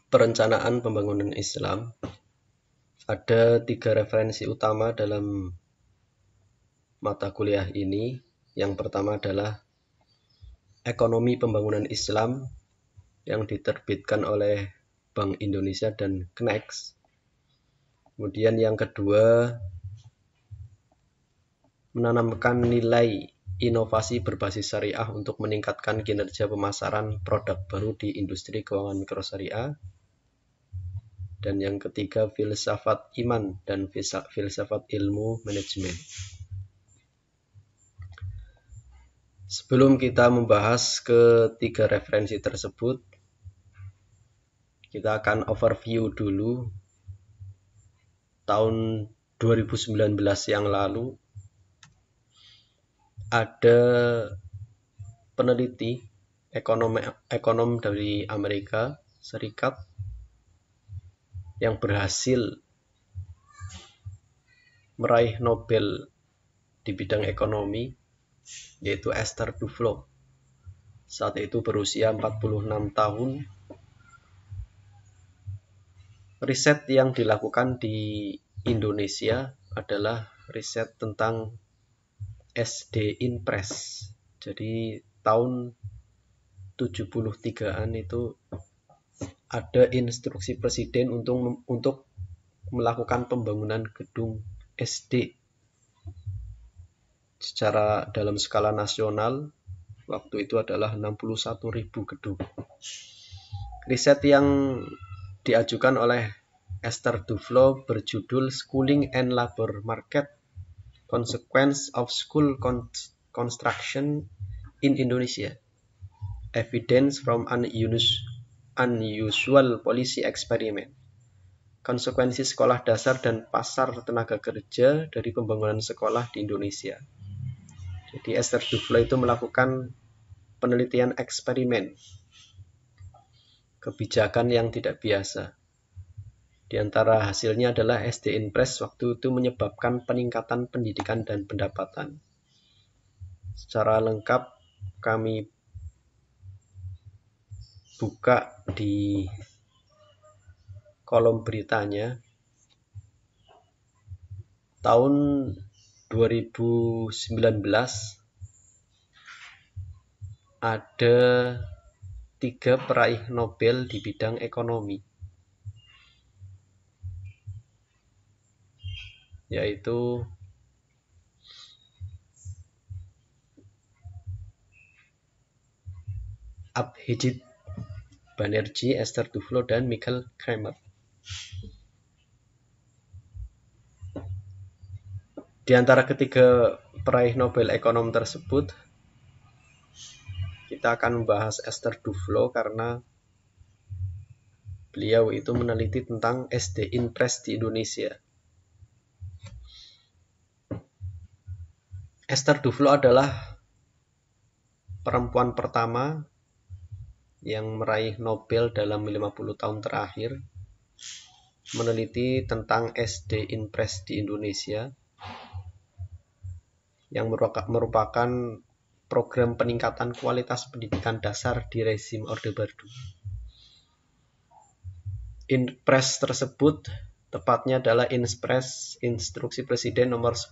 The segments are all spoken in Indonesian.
perencanaan pembangunan Islam, ada 3 referensi utama dalam mata kuliah ini. Yang pertama adalah Ekonomi Pembangunan Islam yang diterbitkan oleh Bank Indonesia dan KNEX. Kemudian yang kedua, menanamkan nilai inovasi berbasis syariah untuk meningkatkan kinerja pemasaran produk baru di industri keuangan mikrosyariah. Dan yang ketiga, filsafat iman dan filsafat ilmu manajemen. Sebelum kita membahas ketiga referensi tersebut, kita akan overview dulu tahun 2019 yang lalu. Ada peneliti ekonom dari Amerika Serikat yang berhasil meraih Nobel di bidang ekonomi, yaitu Esther Duflo. Saat itu berusia 46 tahun. Riset yang dilakukan di Indonesia adalah riset tentang SD Inpres. Jadi tahun 73-an itu ada instruksi presiden untuk melakukan pembangunan gedung SD secara dalam skala nasional. Waktu itu adalah 61.000 gedung. Riset yang diajukan oleh Esther Duflo berjudul Schooling and Labor Market: Consequence of School Construction in Indonesia, Evidence from Unusual Policy Experiment. Konsekuensi sekolah dasar dan pasar tenaga kerja dari pembangunan sekolah di Indonesia. Jadi Esther Duflo itu melakukan penelitian eksperimen kebijakan yang tidak biasa. Di antara hasilnya adalah SD Inpres waktu itu menyebabkan peningkatan pendidikan dan pendapatan. Secara lengkap kami buka di kolom beritanya. Tahun 2019 ada 3 peraih Nobel di bidang ekonomi, yaitu Abhijit Banerjee, Esther Duflo, dan Michael Kremer. Di antara ketiga peraih Nobel ekonom tersebut, kita akan membahas Esther Duflo karena beliau itu meneliti tentang SD Inpres di Indonesia. Esther Duflo adalah perempuan pertama yang meraih Nobel dalam 50 tahun terakhir, meneliti tentang SD Inpres di Indonesia, yang merupakan program peningkatan kualitas pendidikan dasar di rezim Orde Baru. Inpres tersebut tepatnya adalah Inpres Instruksi Presiden nomor 10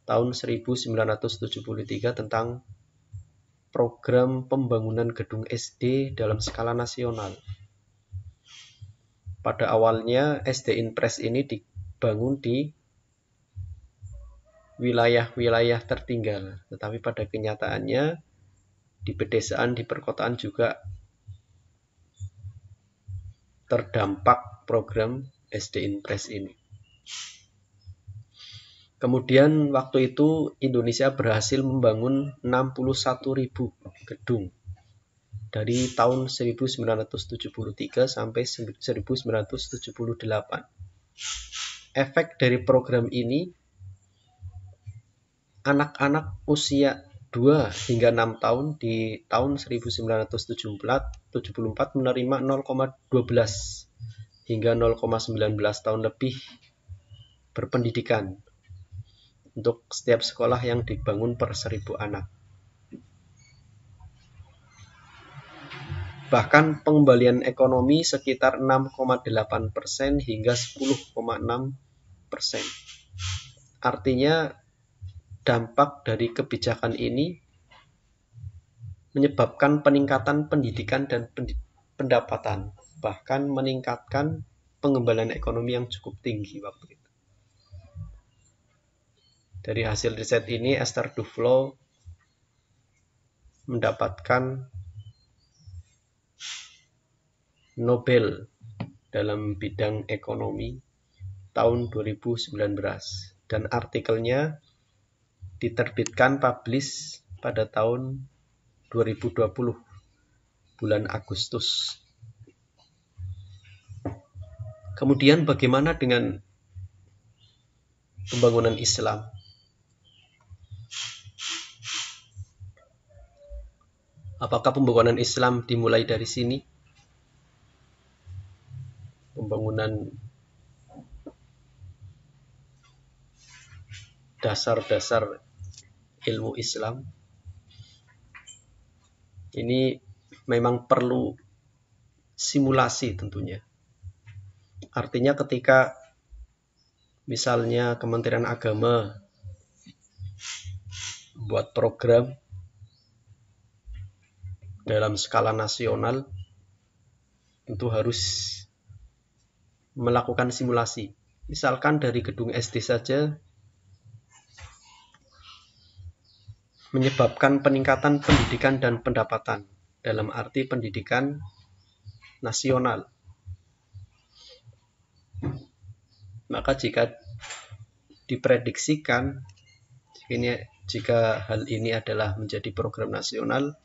tahun 1973 tentang program pembangunan gedung SD dalam skala nasional. Pada awalnya SD Inpres ini dibangun di wilayah-wilayah tertinggal, tetapi pada kenyataannya di pedesaan, di perkotaan juga terdampak program SD Inpres ini. Kemudian waktu itu Indonesia berhasil membangun 61.000 gedung dari tahun 1973 sampai 1978. Efek dari program ini, anak-anak usia 2 hingga 6 tahun di tahun 1974 menerima 0,12 hingga 0,19 tahun lebih berpendidikan untuk setiap sekolah yang dibangun per 1.000 anak. Bahkan pengembalian ekonomi sekitar 6,8% hingga 10,6%. Artinya dampak dari kebijakan ini menyebabkan peningkatan pendidikan dan pendapatan, bahkan meningkatkan pengembalian ekonomi yang cukup tinggi waktu itu. Dari hasil riset ini, Esther Duflo mendapatkan Nobel dalam bidang ekonomi tahun 2019 dan artikelnya diterbitkan publish pada tahun 2020 bulan Agustus. Kemudian bagaimana dengan pembangunan Islam? Apakah pembangunan Islam dimulai dari sini? Pembangunan dasar-dasar ilmu Islam ini memang perlu simulasi tentunya. Artinya ketika misalnya Kementerian Agama buat program dalam skala nasional, tentu harus melakukan simulasi. Misalkan dari gedung SD saja menyebabkan peningkatan pendidikan dan pendapatan dalam arti pendidikan nasional. Maka jika diprediksikan jika hal ini adalah menjadi program nasional,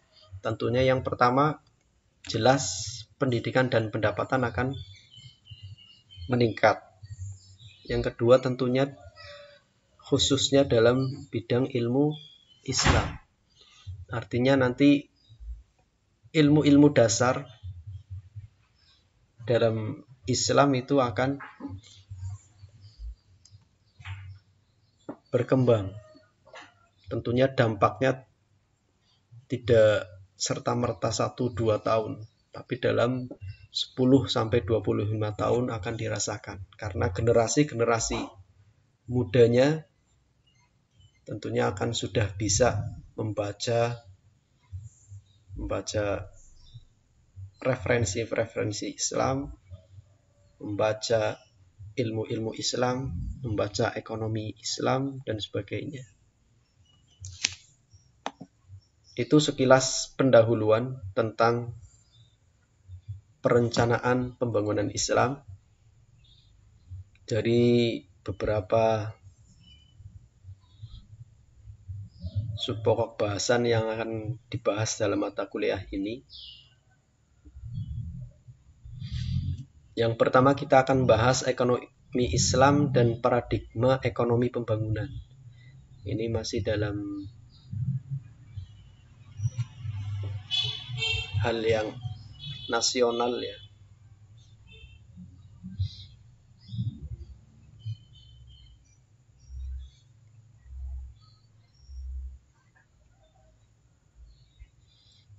tentunya yang pertama jelas pendidikan dan pendapatan akan meningkat. Yang kedua tentunya khususnya dalam bidang ilmu Islam. Artinya nanti ilmu-ilmu dasar dalam Islam itu akan berkembang. Tentunya dampaknya tidak serta-merta 1-2 tahun, tapi dalam 10-25 tahun akan dirasakan. Karena generasi-generasi mudanya tentunya akan sudah bisa membaca referensi-referensi Islam, membaca ilmu-ilmu Islam, membaca ekonomi Islam, dan sebagainya. Itu sekilas pendahuluan tentang perencanaan pembangunan Islam dari beberapa subpokok bahasan yang akan dibahas dalam mata kuliah ini. Yang pertama kita akan bahas ekonomi Islam dan paradigma ekonomi pembangunan. Ini masih dalam hal yang nasional ya.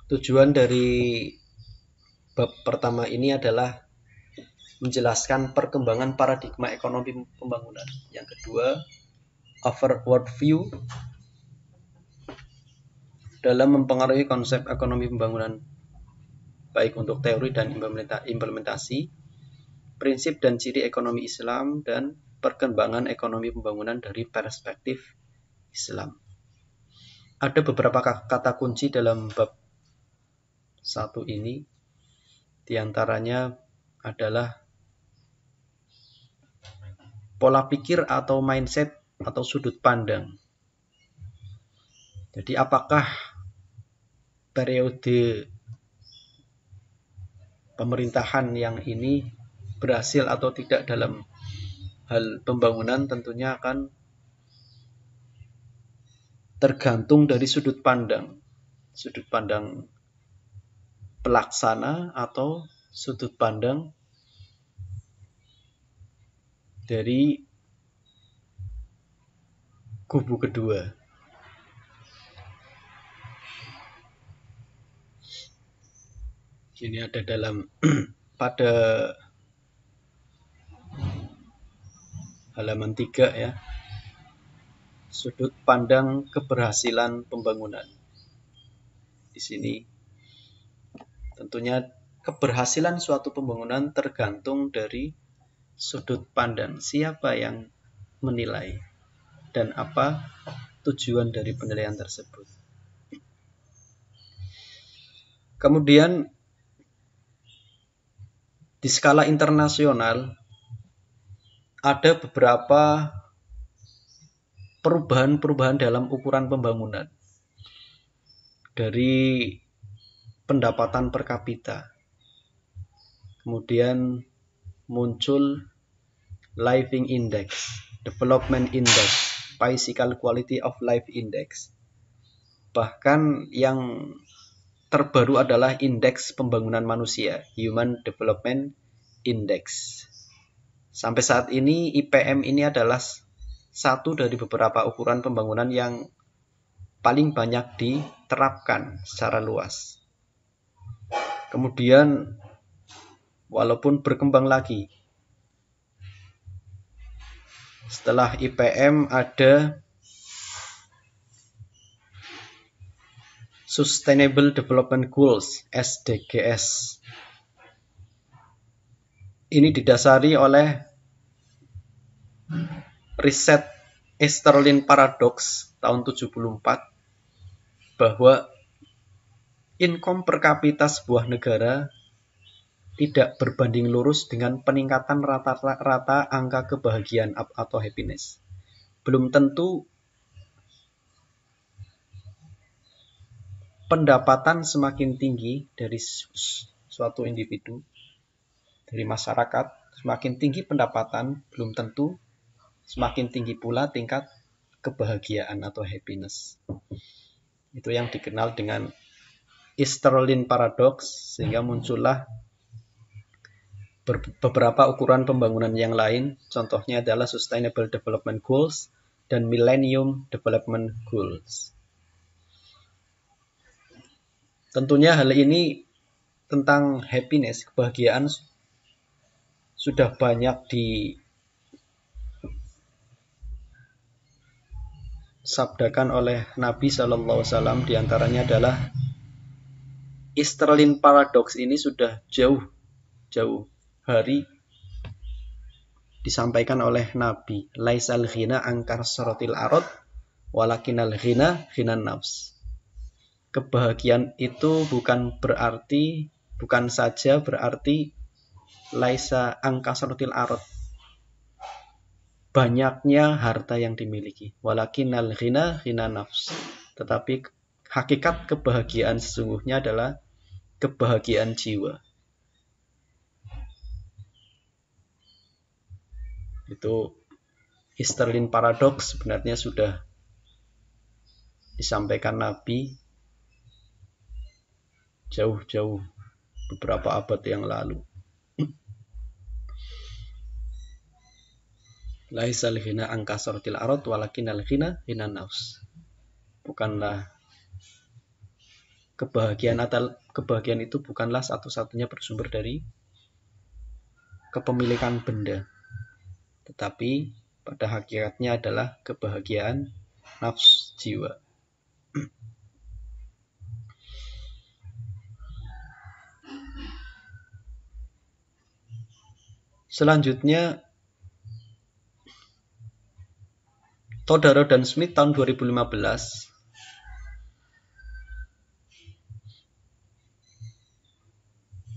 Tujuan dari bab pertama ini adalah menjelaskan perkembangan paradigma ekonomi pembangunan. Yang kedua, overworld view dalam mempengaruhi konsep ekonomi pembangunan baik untuk teori dan implementasi, prinsip dan ciri ekonomi Islam, dan perkembangan ekonomi pembangunan dari perspektif Islam. Ada beberapa kata kunci dalam bab 1 ini, diantaranya adalah pola pikir atau mindset atau sudut pandang. Jadi apakah periode pemerintahan yang ini berhasil atau tidak dalam hal pembangunan tentunya akan tergantung dari sudut pandang pelaksana atau sudut pandang dari kubu kedua. Ini ada dalam pada halaman 3 ya. Sudut pandang keberhasilan pembangunan. Di sini tentunya keberhasilan suatu pembangunan tergantung dari sudut pandang siapa yang menilai dan apa tujuan dari penilaian tersebut. Kemudian di skala internasional ada beberapa perubahan-perubahan dalam ukuran pembangunan. Dari pendapatan per kapita. Kemudian muncul Living Index, Development Index, Physical Quality of Life Index. Bahkan yang terbaru adalah Indeks Pembangunan Manusia, Human Development Index. Sampai saat ini IPM ini adalah satu dari beberapa ukuran pembangunan yang paling banyak diterapkan secara luas. Kemudian walaupun berkembang lagi, setelah IPM ada Sustainable Development Goals, SDGs. Ini didasari oleh riset Easterlin Paradox tahun 74 bahwa income per kapita sebuah negara tidak berbanding lurus dengan peningkatan rata-rata angka kebahagiaan atau happiness. Belum tentu pendapatan semakin tinggi dari suatu individu, dari masyarakat, semakin tinggi pendapatan, belum tentu semakin tinggi pula tingkat kebahagiaan atau happiness. Itu yang dikenal dengan Easterlin Paradox, sehingga muncullah beberapa ukuran pembangunan yang lain. Contohnya adalah Sustainable Development Goals dan Millennium Development Goals. Tentunya hal ini tentang happiness, kebahagiaan sudah banyak disabdakan oleh Nabi SAW. Diantaranya adalah Easterlin Paradox ini sudah jauh hari disampaikan oleh Nabi. Laisal ghina angkar sorotil arad walakinal ghina ghinan nafs. Kebahagiaan itu bukan saja berarti laisa angka sorotil arad, banyaknya harta yang dimiliki. Walakinal ghina ghinan nafs. Tetapi hakikat kebahagiaan sesungguhnya adalah kebahagiaan jiwa. Itu Easterlin Paradox sebenarnya sudah disampaikan Nabi jauh-jauh beberapa abad yang lalu. Laisal ghina angka sortil arad walakinal ghina ghinan nafs. Bukanlah kebahagiaan itu bukanlah satu-satunya bersumber dari kepemilikan benda, tetapi pada hakikatnya adalah kebahagiaan nafs jiwa. Selanjutnya, Todaro dan Smith tahun 2015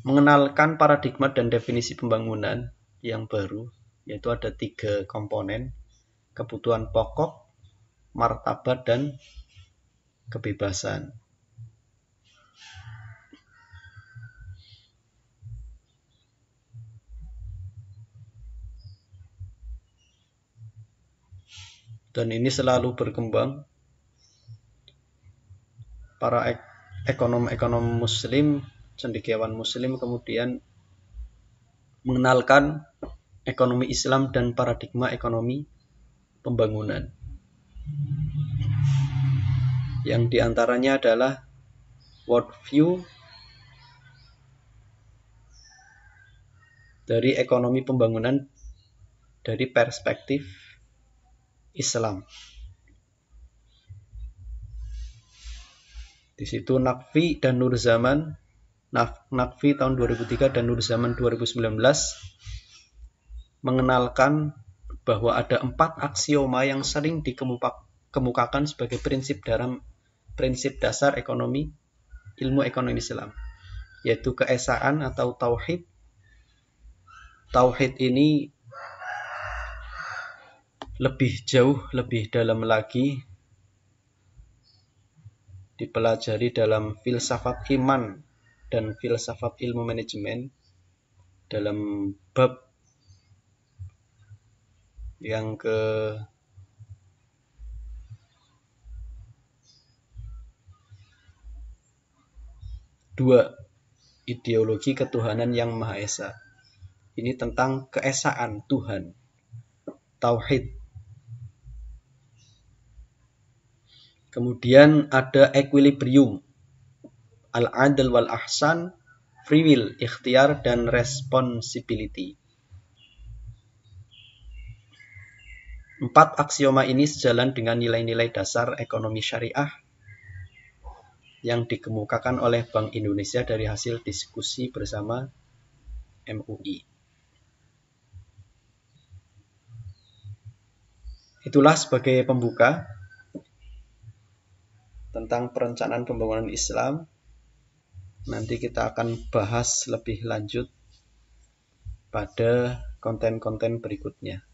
mengenalkan paradigma dan definisi pembangunan yang baru, yaitu ada 3 komponen: kebutuhan pokok, martabat, dan kebebasan. Dan ini selalu berkembang. Para ekonom-ekonom muslim, cendekiawan muslim kemudian mengenalkan ekonomi Islam dan paradigma ekonomi pembangunan. Yang diantaranya adalah worldview, dari ekonomi pembangunan dari perspektif Islam. Di situ Naqvi dan Nurzaman, Naqvi tahun 2003 dan Nurzaman 2019 mengenalkan bahwa ada 4 aksioma yang sering dikemukakan sebagai prinsip dasar ilmu ekonomi Islam, yaitu keesaan atau tauhid. Tauhid ini lebih jauh, lebih dalam lagi dipelajari dalam filsafat iman dan filsafat ilmu manajemen dalam bab yang kedua, ideologi ketuhanan yang Maha Esa. Ini tentang keesaan Tuhan, tauhid. Kemudian ada equilibrium, al-adl wal ahsan, free will, ikhtiar, dan responsibility. 4 aksioma ini sejalan dengan nilai-nilai dasar ekonomi syariah yang dikemukakan oleh Bank Indonesia dari hasil diskusi bersama MUI. Itulah sebagai pembuka tentang perencanaan pembangunan Islam. Nanti kita akan bahas lebih lanjut pada konten-konten berikutnya.